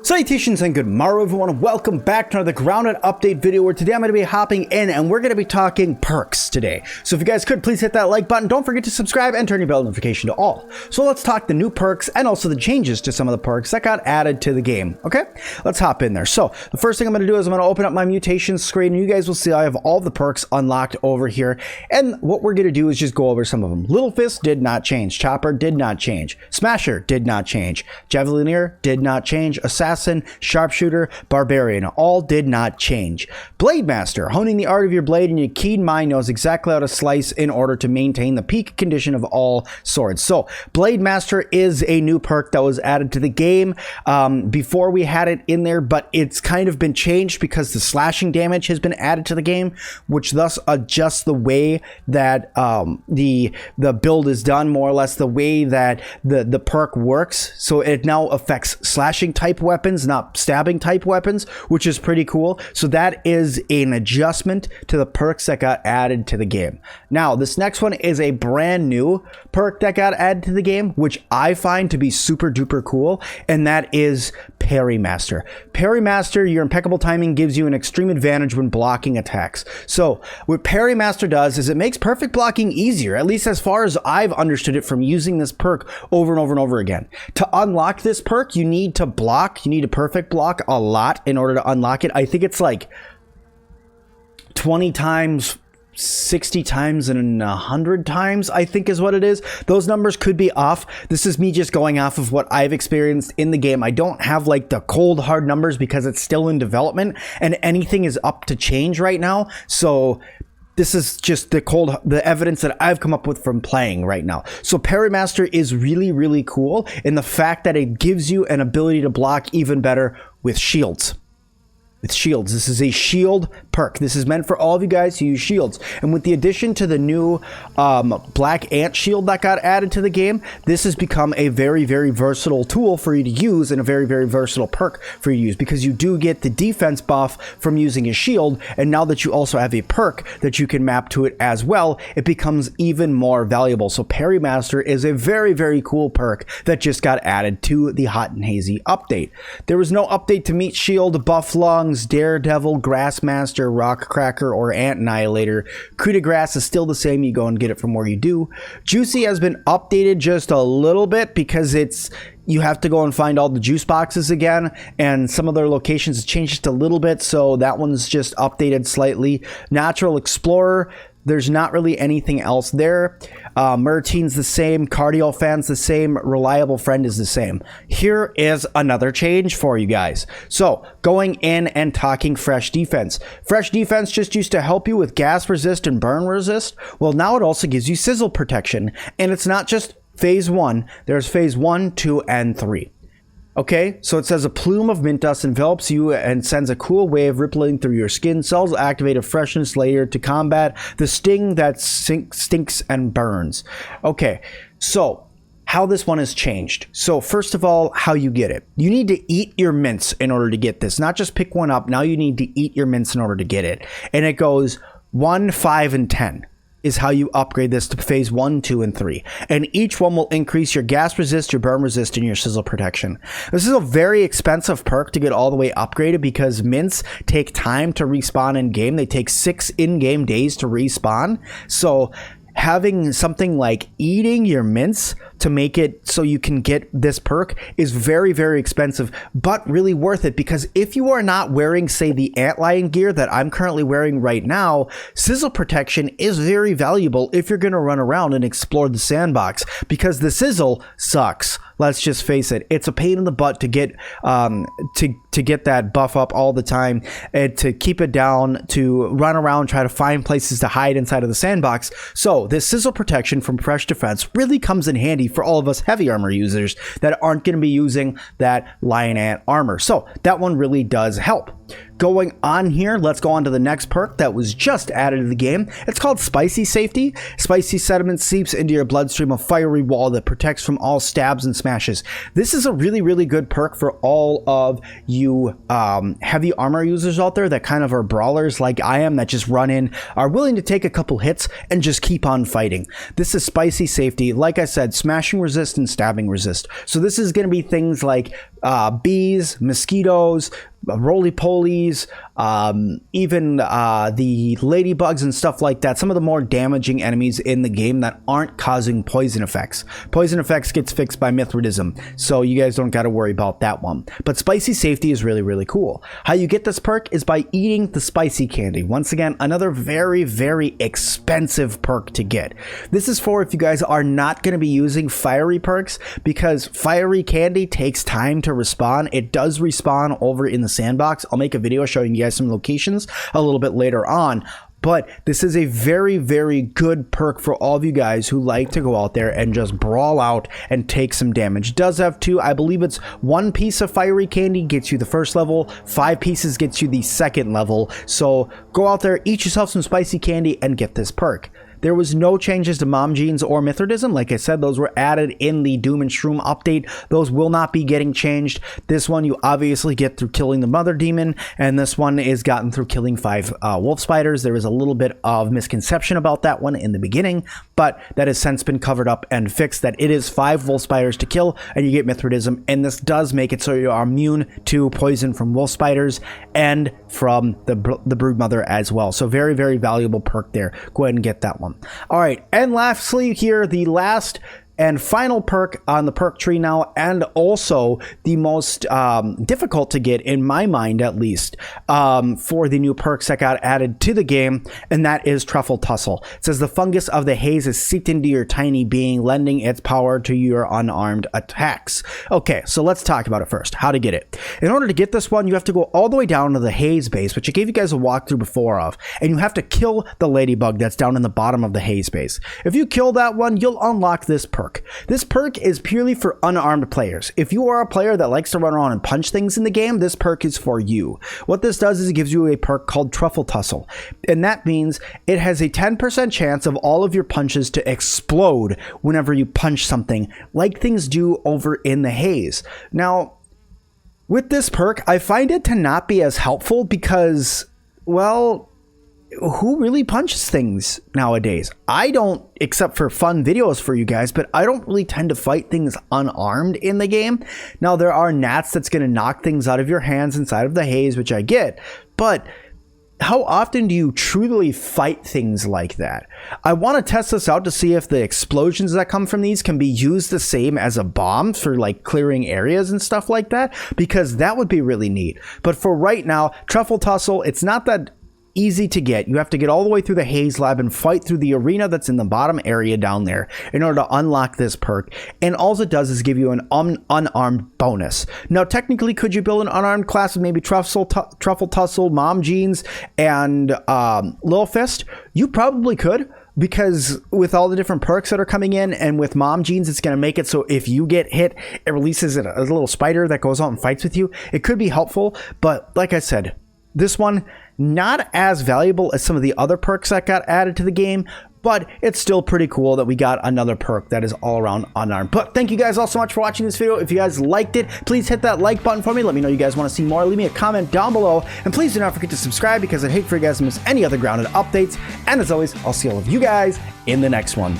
Salutations and good morrow everyone, and welcome back to another Grounded update video where today I'm going to be hopping in and we're going to be talking perks today. So if you guys could, please hit that like button, don't forget to subscribe and turn your bell notification to all. So let's talk the new perks and also the changes to some of the perks that got added to the game, okay? Let's hop in there. So the first thing I'm going to do is I'm going to open up my mutations screen and you guys will see I have all the perks unlocked over here. And what we're going to do is just go over some of them. Little Fist did not change. Chopper did not change. Smasher did not change. Javelineer did not change. Assassin, Sharpshooter, Barbarian, all did not change. Blademaster, honing the art of your blade and your keen mind knows exactly how to slice in order to maintain the peak condition of all swords. So Blademaster is a new perk that was added to the game. Before we had it in there, but it's kind of been changed because the slashing damage has been added to the game, which thus adjusts the way that the build is done, more or less the way that the perk works. So it now affects slashing type weapons, not stabbing type weapons, which is pretty cool. So that is an adjustment to the perks that got added to the game. Now this next one is a brand new perk that got added to the game, which I find to be super duper cool, and that is Parry Master. Parry Master, your impeccable timing gives you an extreme advantage when blocking attacks. So what Parry Master does is it makes perfect blocking easier, at least as far as I've understood it from using this perk over and over and over again. To unlock this perk, you need to block, you need to perfect block a lot in order to unlock it. I think it's like 20 times, 60 times, and 100 times, I think is what it is. Those numbers could be off. This is me just going off of what I've experienced in the game. I don't have like the cold hard numbers because it's still in development and anything is up to change right now. So this is just the evidence that I've come up with from playing right now. So Parry Master is really, really cool in the fact that it gives you an ability to block even better with shields. This is a shield perk. This is meant for all of you guys who use shields. And with the addition to the new black ant shield that got added to the game, this has become a very, very versatile tool for you to use and a very, very versatile perk for you to use, because you do get the defense buff from using a shield. And now that you also have a perk that you can map to it as well, it becomes even more valuable. So Parry Master is a very, very cool perk that just got added to the Hot and Hazy update. There was no update to Meat Shield, Buff Lungs, Daredevil, Grassmaster, Rock Cracker, or Ant Annihilator. Coup de Grace is still the same. You go and get it from where you do. Juicy has been updated just a little bit because you have to go and find all the juice boxes again, and some of their locations have changed just a little bit, so that one's just updated slightly. Natural Explorer, there's not really anything else there. Mertine's the same. Cardio Fan's the same. Reliable Friend is the same. Here is another change for you guys. So going in and talking Fresh Defense. Fresh Defense just used to help you with gas resist and burn resist. Well, now it also gives you sizzle protection. And it's not just phase 1. There's phase 1, 2, and 3. Okay, so it says a plume of mint dust envelops you and sends a cool wave rippling through your skin. Cells activate a freshness layer to combat the sting that stinks and burns. Okay, so how this one has changed. So first of all, how you get it. You need to eat your mints in order to get this. Not just pick one up. Now you need to eat your mints in order to get it. And it goes 1, 5, and 10. Is how you upgrade this to phase 1, 2, and 3. And each one will increase your gas resist, your burn resist, and your sizzle protection. This is a very expensive perk to get all the way upgraded because mints take time to respawn in game. They take 6 in-game days to respawn. So having something like eating your mints to make it so you can get this perk is very, very expensive, but really worth it, because if you are not wearing, say, the antlion gear that I'm currently wearing right now, sizzle protection is very valuable if you're going to run around and explore the sandbox, because the sizzle sucks. Let's just face it. It's a pain in the butt to get to get that buff up all the time, and to keep it down, to run around, try to find places to hide inside of the sandbox. So this sizzle protection from Fresh Defense really comes in handy for all of us heavy armor users that aren't going to be using that lion ant armor. So that one really does help. Going on here, let's go on to the next perk that was just added to the game. It's called Spicy Safety. Spicy sediment seeps into your bloodstream, a fiery wall that protects from all stabs and smashes. This is a really, really good perk for all of you heavy armor users out there that kind of are brawlers like I am, that just run in, are willing to take a couple hits and just keep on fighting. This is Spicy Safety. Like I said, smashing resist and stabbing resist. So this is going to be things like bees, mosquitoes, roly-polies, even the ladybugs and stuff like that. Some of the more damaging enemies in the game that aren't causing poison effects. Poison effects gets fixed by Mythridism, so you guys don't got to worry about that one. But spicy safety is really, really cool. How you get this perk is by eating the spicy candy. Once again, another very, very expensive perk to get. This is for if you guys are not going to be using fiery perks, because fiery candy takes time to respawn. It does respawn over in the sandbox. I'll make a video showing you guys some locations a little bit later on, but this is a very, very good perk for all of you guys who like to go out there and just brawl out and take some damage. It does have two. I believe it's 1 piece of fiery candy gets you the first level, 5 pieces gets you the second level. So go out there, eat yourself some spicy candy and get this perk. There was no changes to Mom Jeans or Mythridism. Like I said, those were added in the Doom and Shroom update. Those will not be getting changed. This one you obviously get through killing the Mother Demon, and this one is gotten through killing 5 wolf spiders. There was a little bit of misconception about that one in the beginning, but that has since been covered up and fixed, that it is 5 wolf spiders to kill, and you get Mythridism, and this does make it so you are immune to poison from wolf spiders and from the brood mother as well. So very, very valuable perk there. Go ahead and get that one. All right, and lastly here, the last and final perk on the perk tree now, and also the most difficult to get, in my mind at least, for the new perks that got added to the game, and that is Truffle Tussle. It says the fungus of the haze is seeped into your tiny being, lending its power to your unarmed attacks. Okay, so let's talk about it first, how to get it. In order to get this one, you have to go all the way down to the haze base, which I gave you guys a walkthrough before of, and you have to kill the ladybug that's down in the bottom of the haze base. If you kill that one, you'll unlock this perk. This perk is purely for unarmed players. If you are a player that likes to run around and punch things in the game, this perk is for you. What this does is it gives you a perk called Truffle Tussle, and that means it has a 10% chance of all of your punches to explode whenever you punch something, like things do over in the haze. Now, with this perk, I find it to not be as helpful because, well, who really punches things nowadays? I don't, except for fun videos for you guys, but I don't really tend to fight things unarmed in the game. Now, there are gnats that's going to knock things out of your hands inside of the haze, which I get, but how often do you truly fight things like that? I want to test this out to see if the explosions that come from these can be used the same as a bomb for like clearing areas and stuff like that, because that would be really neat. But for right now, Truffle Tussle, it's not that easy to get. You have to get all the way through the haze lab and fight through the arena that's in the bottom area down there in order to unlock this perk, and all it does is give you an unarmed bonus. Now, technically, could you build an unarmed class with maybe Truffle Tussle, Mom Jeans, and Lil Fist? You probably could, because with all the different perks that are coming in, and with Mom Jeans, it's going to make it so if you get hit, it releases a little spider that goes out and fights with you. It could be helpful, but like I said, this one, not as valuable as some of the other perks that got added to the game, but it's still pretty cool that we got another perk that is all around unarmed. But thank you guys all so much for watching this video. If you guys liked it, please hit that like button for me. Let me know you guys want to see more. Leave me a comment down below, and please do not forget to subscribe, because I'd hate for you guys to miss any other Grounded updates. And as always, I'll see all of you guys in the next one.